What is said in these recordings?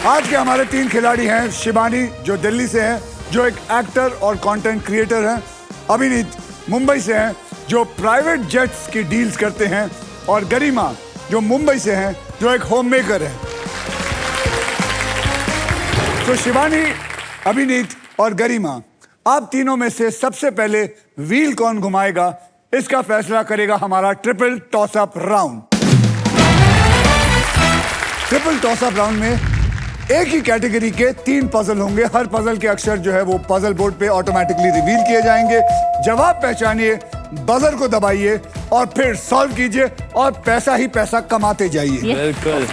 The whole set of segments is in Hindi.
आज के हमारे 3 खिलाड़ी हैं। शिवानी जो दिल्ली से हैं, जो एक एक्टर और कंटेंट क्रिएटर हैं। अभिनीत मुंबई से हैं, जो प्राइवेट जेट्स की डील्स करते हैं। और गरिमा जो मुंबई से हैं, जो एक होम मेकर है। तो शिवानी, अभिनीत और गरिमा, आप तीनों में से सबसे पहले व्हील कौन घुमाएगा, इसका फैसला करेगा हमारा triple toss up round. Triple toss up round में एक ही कैटेगरी के 3 पजल होंगे। हर पजल के अक्षर जो है वो पजल बोर्ड पे ऑटोमेटिकली रिवील किए जाएंगे। जवाब पहचानिए, बजर को दबाइए और फिर सॉल्व कीजिए और पैसा ही पैसा कमाते जाइए। बिल्कुल।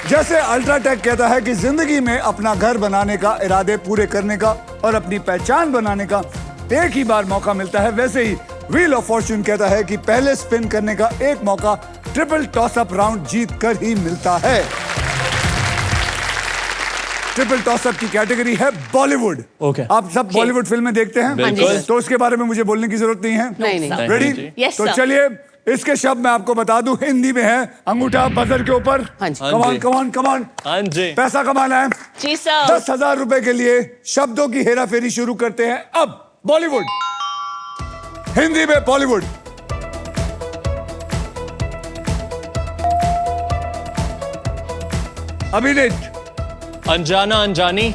जैसे अल्ट्राटेक कहता है कि जिंदगी में अपना घर बनाने का, इरादे पूरे करने का और अपनी पहचान बनाने का एक ही बार मौका मिलता है, वैसे ही व्हील ऑफ फॉर्च्यून कहता है कि पहले स्पिन करने का एक मौका ट्रिपल टॉस अप राउंड जीत कर ही मिलता है। ट्रिपल टॉस अप की कैटेगरी है बॉलीवुड। Okay. आप सब बॉलीवुड फिल्में देखते हैं? बिल्कुल। तो उसके बारे में मुझे बोलने की जरूरत नहीं है। नहीं। रेडी? Yes, तो sir. चलिए, इसके शब्द मैं आपको बता दूं, हिंदी में है। अंगूठा बजर के ऊपर। हाँ जी। कमान कमान कमान। हाँ जी। पैसा कमाना है। जी सर। 10,000 रुपए के लिए शब्दों की हेरा फेरी शुरू करते हैं। अब बॉलीवुड, हिंदी में बॉलीवुड। अभिनीत, अनजाना अनजानी।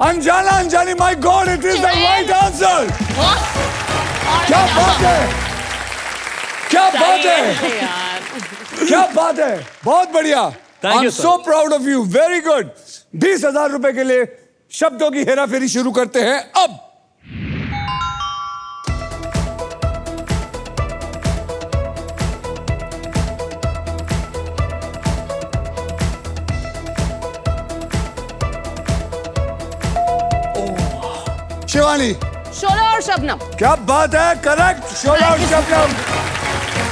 अनजाना अनजानी। My God, it is the right answer. क्या बात है, क्या बात है, क्या बात है, बहुत बढ़िया। Thank you, I'm so proud of you, very good। 20,000 रुपए के लिए शब्दों की हेरा फेरी शुरू करते हैं अब। शिवानी, शोला और शबनम। क्या बात है, करेक्ट। शोला और शबनम।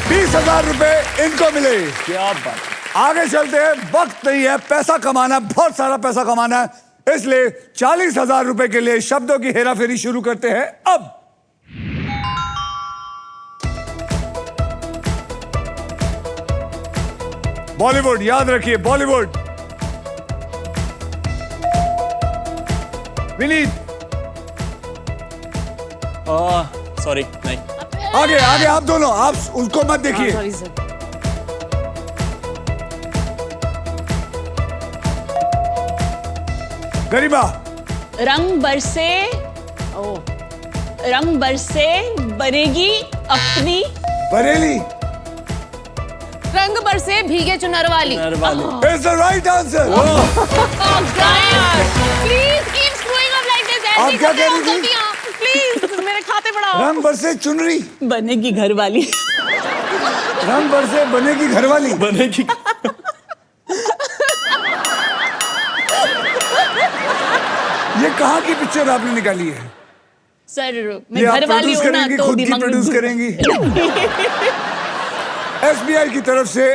20,000 रुपए इनको मिले। क्या बात। आगे चलते हैं, वक्त नहीं है, पैसा कमाना, बहुत सारा पैसा कमाना है, इसलिए 40,000 रुपए के लिए शब्दों की हेरा फेरी शुरू करते हैं अब। बॉलीवुड, याद रखिए बॉलीवुड। विनीत, सॉरी नहीं। आगे आगे, आप दोनों, आप उसको मत देखिए। Sorry sir. गरिमा, रंग बरसे, ओ, रंग बरसे बनेगी अपनी बरेली। रंग बरसे भीगे चुनर वाली। Is the right answer. Please keep screwing up like this. आप क्या कह रही थी? प्लीज मेरे खाते बढ़ाओ। रंग बरसे चुनरी, बनेगी घर वाली। रंग बरसे बनेगी घरवाली। बनेगी। ये कहाँ की पिक्चर आपने निकाली है? सर ये मैं आप घर वाली प्रोड्यूस हूँ ना, करेंगी, तो खुद की दिमाग में प्रोड्यूस करेंगी? एसबीआई की तरफ से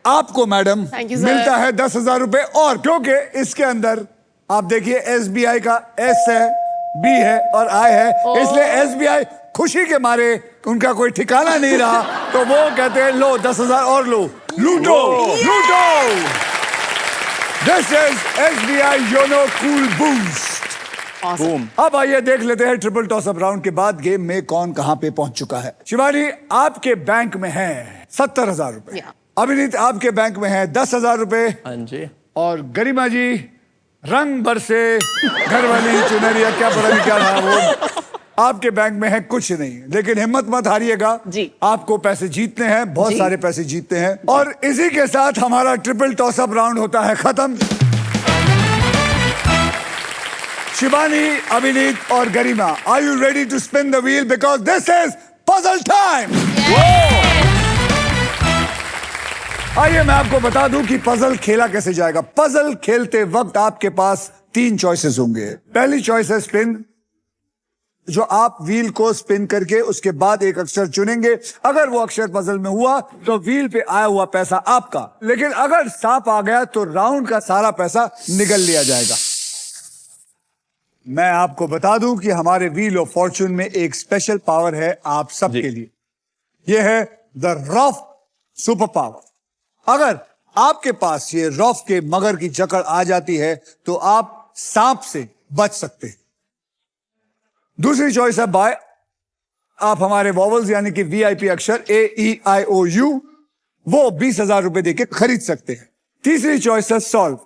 आपको मैडम Thank you, sir. मिलता है 10,000 रुपए। और क्योंकि इसके अंदर आप देखिए एसबीआई का एस है, बी है और आई है, इसलिए एसबीआई खुशी के मारे उनका कोई ठिकाना नहीं रहा, तो वो कहते हैं लो 10,000 और लो, लूटो लूटो। This is SBI YONO cool boost. Boom. अब आइए देख लेते हैं ट्रिपल टॉस अप राउंड के बाद गेम में कौन कहां पे पहुंच चुका है। शिवानी, आपके बैंक में है 70,000 रुपए। Yeah. अभिनीत, आपके बैंक में है 10,000 रुपए। हाँ जी। और गरिमा जी, रंग बरसे घरवाली चुनरिया, क्या पता नहीं क्या था वो, आपके बैंक में है कुछ नहीं। लेकिन हिम्मत मत हारिएगा जी। आपको पैसे जीतने हैं, बहुत जी। सारे पैसे जीतते हैं। और इसी के साथ हमारा ट्रिपल टॉस अप राउंड होता है खत्म। शिवानी, अभिनीत और Garima, are you ready to spin the wheel, because this is puzzle time. आइए मैं आपको बता दूं कि पजल खेला कैसे जाएगा। पजल खेलते वक्त आपके पास 3 चॉइसेस होंगे। पहली चॉइस है स्पिन, जो आप व्हील को स्पिन करके उसके बाद एक अक्षर चुनेंगे। अगर वो अक्षर पजल में हुआ तो व्हील पे आया हुआ पैसा आपका, लेकिन अगर सांप आ गया तो राउंड का सारा पैसा निगल लिया जाएगा। मैं आपको बता दूं कि हमारे व्हील ऑफ फॉर्च्यून में एक स्पेशल पावर है आप सबके लिए। यह है द रफ सुपर पावर। अगर आपके पास ये रॉफ के मगर की जकड़ आ जाती है तो आप सांप से बच सकते हैं। दूसरी चॉइस है बाय। आप हमारे वॉवल्स यानी कि वीआईपी अक्षर AEIOU वो 20,000 रुपए देके खरीद सकते हैं। तीसरी चॉइस है सॉल्व।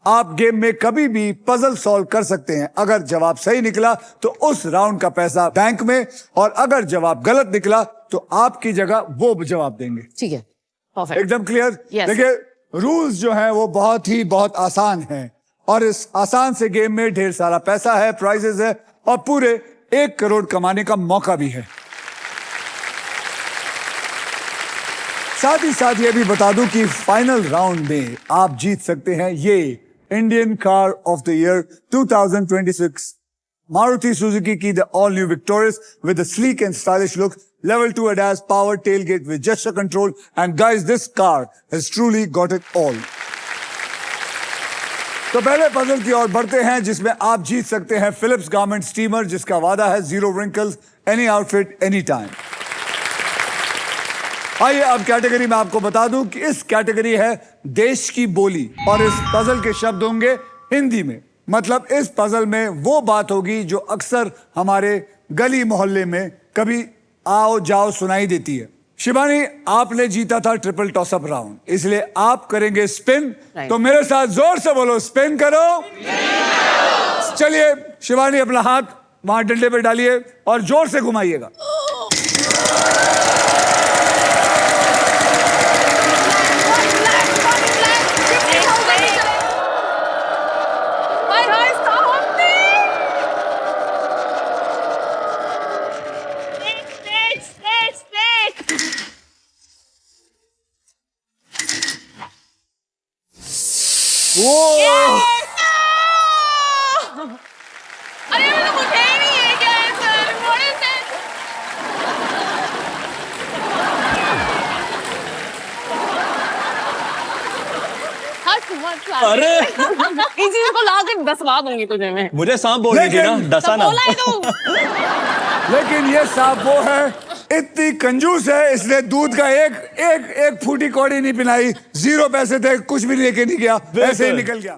आप गेम में कभी भी पजल सॉल्व कर सकते हैं। अगर जवाब सही निकला तो उस राउंड का पैसा बैंक में, और अगर जवाब गलत निकला तो आपकी जगह वो जवाब देंगे। ठीक है, परफेक्ट। एकदम क्लियर। Yes. देखिए रूल्स जो हैं वो बहुत आसान हैं, और इस आसान से गेम में ढेर सारा पैसा है, प्राइजेस है, और पूरे 1 करोड़ कमाने का मौका भी है। साथ ही साथ ये भी बता दूं कि फाइनल राउंड में आप जीत सकते हैं ये Indian car of the year 2026 Maruti Suzuki की the all new Victorious with a sleek and stylish look, level 2 ADAS power tailgate with gesture control, and guys this car has truly got it all. तो पहले पजल की ओर बढ़ते हैं जिसमें आप जीत सकते हैं फिलिप्स गारमेंट स्टीमर जिसका वादा है 0 wrinkles, any outfit, any time. आइए अब कैटेगरी में आपको बता दूं कि इस कैटेगरी है देश की बोली, और इस पजल के शब्द होंगे हिंदी में। मतलब इस पजल में वो बात होगी जो अक्सर हमारे गली मोहल्ले में कभी आओ जाओ सुनाई देती है। शिवानी, आपने जीता था ट्रिपल टॉसअप राउंड, इसलिए आप करेंगे स्पिन। तो मेरे साथ जोर से बोलो, स्पिन करो। चलिए शिवानी, अपना हाथ वहां डंडे पे डालिए और जोर से घुमाइएगा। अरे वो तो मुझे ही नहीं है क्या है सर, बड़े से हंस मत ला। अरे इन चीजों को ला के दसवा दूंगी तुझे मैं। मुझे सांप बोलनी थी ना, डसा ना। बोला है तू। लेकिन ये सांप वो है, इतनी कंजूस है, इसने दूध का एक फूटी कौड़ी नहीं पिलाई, 0 पैसे थे, कुछ भी लेके नहीं गया, ऐसे ही निकल गया।